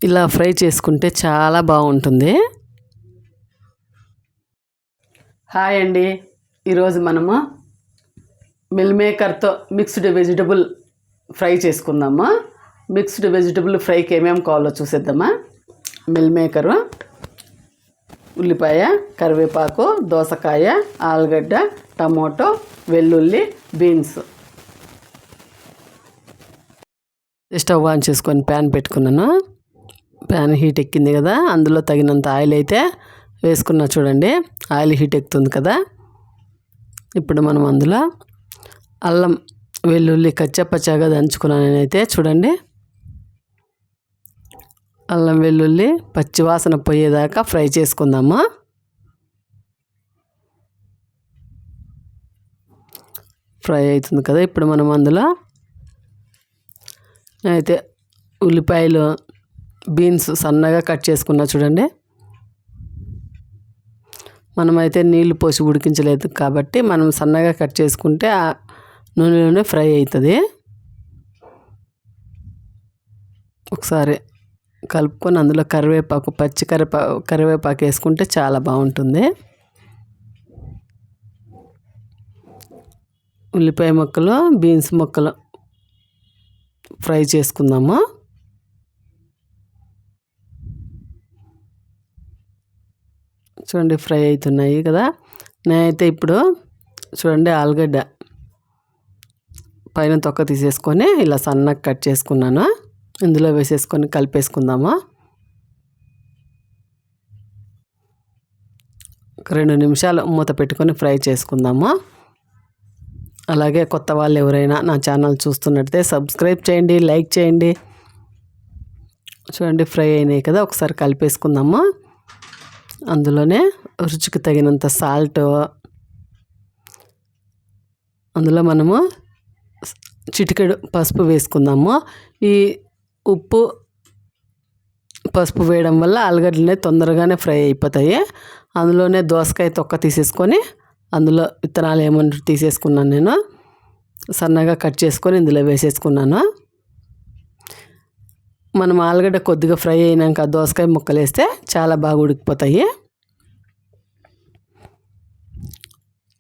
ఇలా ఫ్రై చేసుకుంటే చాలా బాగుంటుంది. హాయ్ అండి, ఈరోజు మనము మిల్ మేకర్తో మిక్స్డ్ వెజిటబుల్ ఫ్రై చేసుకుందాము. మిక్స్డ్ వెజిటబుల్ ఫ్రైకి ఏమేమి కావాలో చూసేద్దామా. మిల్ మేకరు, ఉల్లిపాయ, కరివేపాకు, దోసకాయ, ఆలుగడ్డ, టమోటో, వెల్లుల్లి, బీన్స్. స్టవ్ ఆన్ చేసుకొని ప్యాన్ పెట్టుకున్నాను. ప్యాన్ హీట్ ఎక్కింది కదా, అందులో తగినంత ఆయిల్ అయితే వేసుకున్నా. చూడండి, ఆయిల్ హీట్ ఎక్కుతుంది కదా. ఇప్పుడు మనం అందులో అల్లం వెల్లుల్లి కచ్చపచ్చగా దంచుకున్నాను నేనైతే. చూడండి, అల్లం వెల్లుల్లి పచ్చివాసన పోయేదాకా ఫ్రై చేసుకుందాము. ఫ్రై అవుతుంది కదా. ఇప్పుడు మనం అందులో అయితే ఉల్లిపాయలు, బీన్స్ సన్నగా కట్ చేసుకున్నా. చూడండి, మనమైతే నీళ్లు పోసి ఉడికించలేదు కాబట్టి మనం సన్నగా కట్ చేసుకుంటే ఆ నూనెలోనే ఫ్రై అవుతుంది. ఒకసారి కలుపుకొని అందులో కరివేపాకు, పచ్చి కరివేపాకు వేసుకుంటే చాలా బాగుంటుంది. ఉల్లిపాయ ముక్కలు, బీన్స్ ముక్కలు ఫ్రై చేసుకుందాము. చూడండి, ఫ్రై అవుతున్నాయి కదా. నేనైతే ఇప్పుడు చూడండి ఆలుగడ్డ పైన తొక్క తీసేసుకొని ఇలా సన్నగా కట్ చేసుకున్నాను. ఇందులో వేసేసుకొని కలిపేసుకుందాము. ఒక 2 నిమిషాలు మూత పెట్టుకొని ఫ్రై చేసుకుందాము. అలాగే కొత్త వాళ్ళు ఎవరైనా నా ఛానల్ చూస్తున్నట్టే సబ్స్క్రైబ్ చేయండి, లైక్ చేయండి. చూడండి, ఫ్రై అయినాయి కదా. ఒకసారి కలిపేసుకుందాము. అందులోనే రుచికి తగినంత సాల్ట్, అందులో మనము చిటికెడు పసుపు వేసుకుందాము. ఈ ఉప్పు, పసుపు వేయడం వల్ల ఆలుగడ్డలు తొందరగానే ఫ్రై అయిపోతాయి. అందులోనే దోసకాయ తొక్క తీసేసుకొని అందులో విత్తనాలు ఏమన్నా తీసేసుకున్నాను నేను. సన్నగా కట్ చేసుకొని ఇందులో వేసేసుకున్నాను. మనం ఆలుగడ్డ కొద్దిగా ఫ్రై అయినాక దోసకాయ ముక్కలు వేస్తే చాలా బాగా ఉడికిపోతాయి.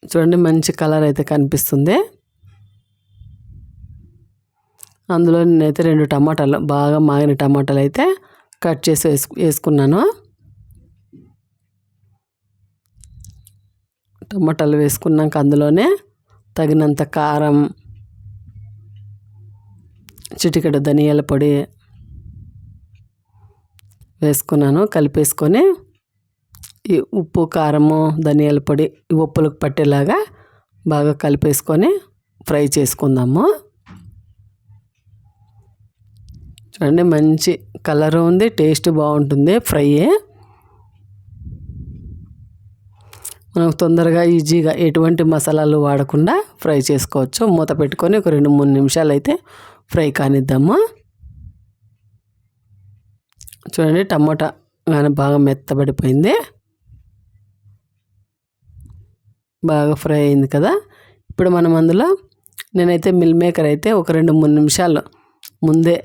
చూడండి, మంచి కలర్ అయితే కనిపిస్తుంది. అందులో నేనైతే 2 టమాటాలు, బాగా మాగిన టమాటాలు అయితే కట్ చేసి వేసుకున్నాను. టమాటాలు వేసుకున్నాక అందులోనే తగినంత కారం, చిటికెడు ధనియాల పొడి వేసుకున్నాను. కలిపేసుకొని ఈ ఉప్పు, కారము, ధనియాల పొడి ఈ ఉప్పులకు పట్టేలాగా బాగా కలిపేసుకొని ఫ్రై చేసుకుందాము. చూడండి, మంచి కలర్ ఉంది, టేస్ట్ బాగుంటుంది ఫ్రై. మనం తొందరగా ఈజీగా ఎటువంటి మసాలాలు వాడకుండా ఫ్రై చేసుకోవచ్చు. మూత పెట్టుకొని ఒక 2-3 నిమిషాలు అయితే ఫ్రై కానిద్దాము. చూడండి, టమోటా కానీ బాగా మెత్తబడిపోయింది, బాగా ఫ్రై అయింది కదా. ఇప్పుడు మనం అందులో నేనైతే మిల్ మేకర్ అయితే ఒక 2-3 నిమిషాలు ముందే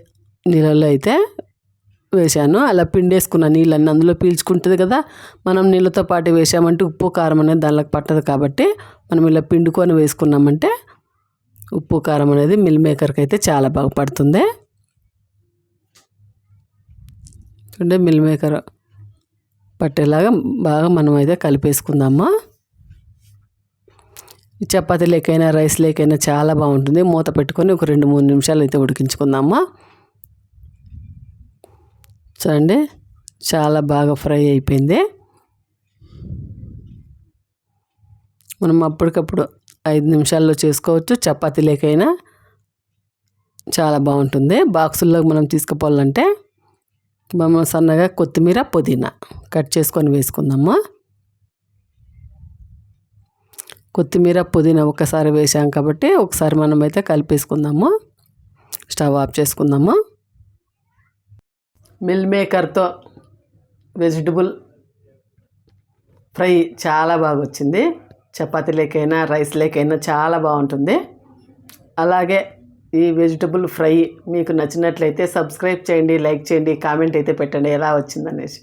నీళ్ళల్లో అయితే వేసాను. అలా పిండేసుకున్న నీళ్ళన్నీ అందులో పీల్చుకుంటుంది కదా. మనం నీళ్ళతో పాటు వేసామంటే ఉప్పు, కారం అనేది దానిలోకి పట్టదు కాబట్టి మనం ఇలా పిండుకొని వేసుకున్నామంటే ఉప్పు, కారం అనేది మిల్ మేకర్కి అయితే చాలా బాగా పడుతుంది. చూడండి, మిల్ మేకర్ పట్టేలాగా బాగా మనం అయితే కలిపేసుకుందాము. ఈ చపాతీ లేకైనా రైస్ లేకైనా చాలా బాగుంటుంది. మూత పెట్టుకొని ఒక 2-3 నిమిషాలు అయితే ఉడికించుకుందాము. చూడండి, చాలా బాగా ఫ్రై అయిపోయింది. మనం అప్పటికప్పుడు 5 నిమిషాల్లో చేసుకోవచ్చు. చపాతీ లేకైనా చాలా బాగుంటుంది. బాక్సుల్లో మనం తీసుకుపోవాలంటే మనం సన్నగా కొత్తిమీర, పుదీనా కట్ చేసుకొని వేసుకుందాము. కొత్తిమీర, పుదీనా ఒకసారి వేసాం కాబట్టి ఒకసారి మనమైతే కలిపేసుకుందాము. స్టవ్ ఆఫ్ చేసుకుందాము. మిల్ మేకర్తో వెజిటబుల్ ఫ్రై చాలా బాగా వచ్చింది. చపాతీ లేకైనా రైస్ లేకైనా చాలా బాగుంటుంది. అలాగే ఈ వెజిటబుల్ ఫ్రై మీకు నచ్చినట్లయితే సబ్స్క్రైబ్ చేయండి, లైక్ చేయండి, కామెంట్ అయితే పెట్టండి ఎలా వచ్చిందనేసి.